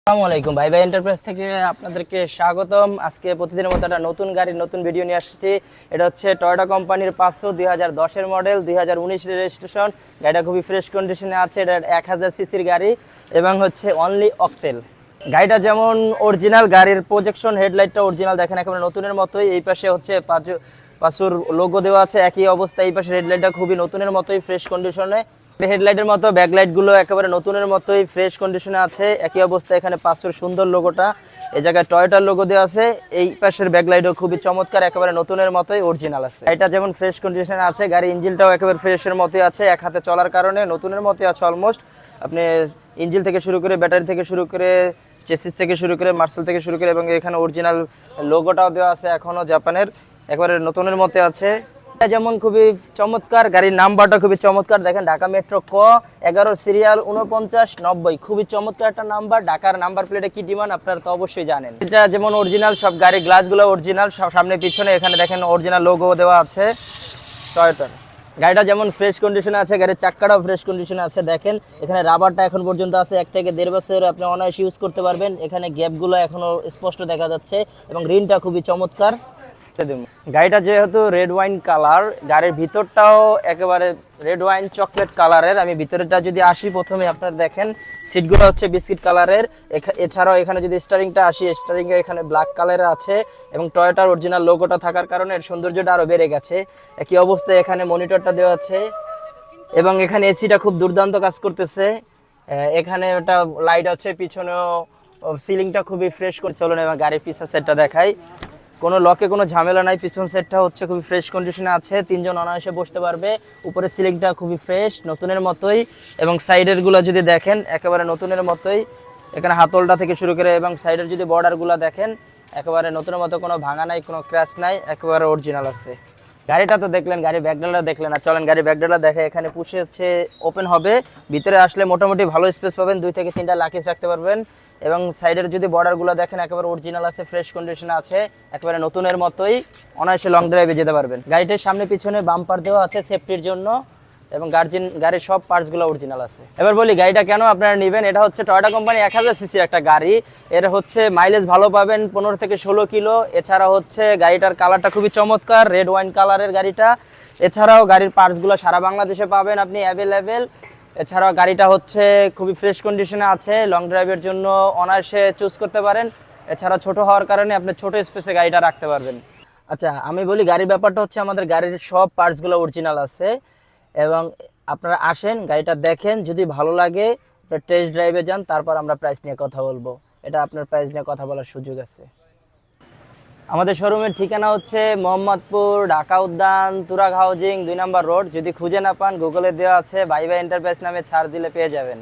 আসসালামু আলাইকুম ভাই এন্টারপ্রাইজ থেকে আপনাদেরকে স্বাগতম। আজকে প্রতিদিনের মতো একটা নতুন গাড়ির নতুন ভিডিও নিয়ে আসছি। এটা হচ্ছে টয়োটা কোম্পানির 500 2010-এর মডেল, 2019-এর রেজিস্ট্রেশন। গাড়িটা খুবই ফ্রেশ কন্ডিশনে আছে। এটা 1000 সিসির গাড়ি এবং হচ্ছে অনলি অকটেল। গাড়িটা যেমন অরিজিনাল, গাড়ির প্রজেকশন হেডলাইটটা অরিজিনাল, দেখেন একেবারে নতুনের মতোই। এই পাশে হচ্ছে পাঁচুর লোগো দেওয়া আছে একই অবস্থা। এই পাশে হেডলাইটটা খুবই নতুনের মতোই ফ্রেশ কন্ডিশনে। হেডলাইটের মতো ব্যাকলাইট গুলো একেবারে নতুনের মতোই ফ্রেশ কন্ডিশনে আছে একই অবস্থা। এখানে পাঁচশোর সুন্দর লোগোটা, এই জায়গায় টয়োটার লোগো দেওয়া আছে। এই পাশের ব্যাকলাইটও খুবই চমৎকার, একেবারে নতুনের মতোই অরিজিনাল আছে। এটা যেমন ফ্রেশ কন্ডিশনে আছে, গাড়ি ইঞ্জিনটাও একেবারে ফ্রেশের মতোই আছে, এক হাতে চলার কারণে নতুনের মতোই আছে অলমোস্ট। আপনি ইঞ্জিন থেকে শুরু করে, ব্যাটারি থেকে শুরু করে, চেসিস থেকে শুরু করে, মার্সেল থেকে শুরু করে, এবং এখানে অরিজিনাল লোগোটাও দেওয়া আছে এখনো জাপানের, একেবারে নতুনের মতো আছে। যেমন খুবই চমৎকার, গাড়ির নাম্বারটা খুবই চমৎকার, দেখেন ঢাকা মেট্রো ক 11 সিরিয়াল 4990, খুবই চমৎকার একটা নাম্বার। ঢাকার নাম্বার প্লেটে কি ডিমান্ড আপনারা তো অবশ্যই জানেন। এটা যেমন অরিজিনাল, সব গাড়ির গ্লাসগুলো অরিজিনাল, সামনে পিছনে এখানে দেখেন অরিজিনাল লোগো দেওয়া আছে টয়োটার। গাড়িটা যেমন ফ্রেশ কন্ডিশনে আছে, গাড়ির চাক্কাটাও ফ্রেশ কন্ডিশনে আছে। দেখেন এখানে রাবারটা এখন পর্যন্ত আছে, 1 থেকে 1.5 বছর আপনি অনায়াসে ইউজ করতে পারবেন। এখানে গ্যাপগুলো এখনো স্পষ্ট দেখা যাচ্ছে এবং রিনটা খুবই চমৎকার। গাড়িটা যেহেতু রেড ওয়াইন কালার, গাড়ির ভিতরটাও একেবারে রেড ওয়াইন চকলেট কালারের। আমি ভিতরটা যদি আসি, প্রথমে আপনারা দেখেন সিটগুলো হচ্ছে বিস্কিট কালারের। এছাড়াও এখানে যদি স্টারিংটা আসি, স্টারিং এখানে ব্ল্যাক কালারে আছে এবং টয়োটার অরিজিনাল লোগোটা থাকার কারণে এর সৌন্দর্যটা আরো বেড়ে গেছে। একই অবস্থায় এখানে মনিটরটা দেওয়া আছে এবং এখানে এসিটা খুব দুর্দান্ত কাজ করতেছে। এখানে একটা লাইট আছে, পিছনেও সিলিংটা খুবই ফ্রেশ করে। চলুন এবং গাড়ির পিছন সেটটা দেখাই। কোনো লকে কোনো ঝামেলা নাই, পিছন সেটটা হচ্ছে খুবই ফ্রেশ কন্ডিশনে আছে, 3 জন অনায়াসে বসতে পারবে। উপরে সিলিংটা খুবই ফ্রেশ নতুনের মতোই এবং সাইডের গুলো যদি দেখেন একেবারে নতুনের মতোই। এখানে হাতলটা থেকে শুরু করে এবং সাইডের যদি বর্ডারগুলো দেখেন একেবারে নতুনের মতো, কোনো ভাঙা নাই, কোনো ক্র্যাশ নাই, একেবারে অরিজিনাল আছে। গাড়িটা তো দেখলেন, গাড়ির ব্যাকডালাটা দেখলেন, আর চলেন গাড়ির ব্যাকডালা দেখে। এখানে পুশে হচ্ছে ওপেন হবে, ভিতরে আসলে মোটামুটি ভালো স্পেস পাবেন, 2 থেকে 3টা লাকিজ রাখতে পারবেন। এবং সাইডের যদি বর্ডারগুলো দেখেন একেবারে অরিজিনাল আছে, ফ্রেশ কন্ডিশনে আছে, একেবারে নতুনের মতোই, অনায়াসে লং ড্রাইভে যেতে পারবেন। গাড়িটির সামনে পিছনে বাম্পার দেওয়া আছে সেফটির জন্য এবং গাড়ির সব পার্টসগুলো অরিজিনাল আছে। এবার বলি গাড়িটা কেন আপনারা নেবেন। এটা হচ্ছে টয়োটা কোম্পানি 1000 সিসির একটা গাড়ি। এর হচ্ছে মাইলেজ ভালো পাবেন, 15 থেকে 16 কিলো। এছাড়া হচ্ছে গাড়িটার কালারটা খুবই চমৎকার, রেড ওয়াইন কালারের গাড়িটা। এছাড়াও গাড়ির পার্টসগুলো সারা বাংলাদেশে পাবেন আপনি অ্যাভেলেবেল। এছাড়াও গাড়িটা হচ্ছে খুবই ফ্রেশ কন্ডিশনে আছে, লং ড্রাইভের জন্য অনায়াসে চুজ করতে পারেন। এছাড়া ছোট হওয়ার কারণে আপনি ছোট স্পেসে গাড়িটা রাখতে পারবেন। আচ্ছা, আমি বলি গাড়ির ব্যাপারটা হচ্ছে আমাদের গাড়ির সব পার্টসগুলো অরিজিনাল আছে এবং আপনারা আসেন, গাড়িটা দেখেন, যদি ভালো লাগে টেস্ট ড্রাইভে যান, তারপর আমরা প্রাইস নিয়ে কথা বলবো। এটা আপনার প্রাইস নিয়ে কথা বলার সুযোগ আছে। আমাদের শোরুমের ঠিকানা হচ্ছে মোহাম্মদপুর, ঢাকা উদ্যান, তুরাগ হাউজিং, 2 নম্বর রোড। যদি খুঁজে না পান, গুগলে দেওয়া আছে, ভাই এন্টারপ্রাইজ নামে ছাড় দিলে পেয়ে যাবেন।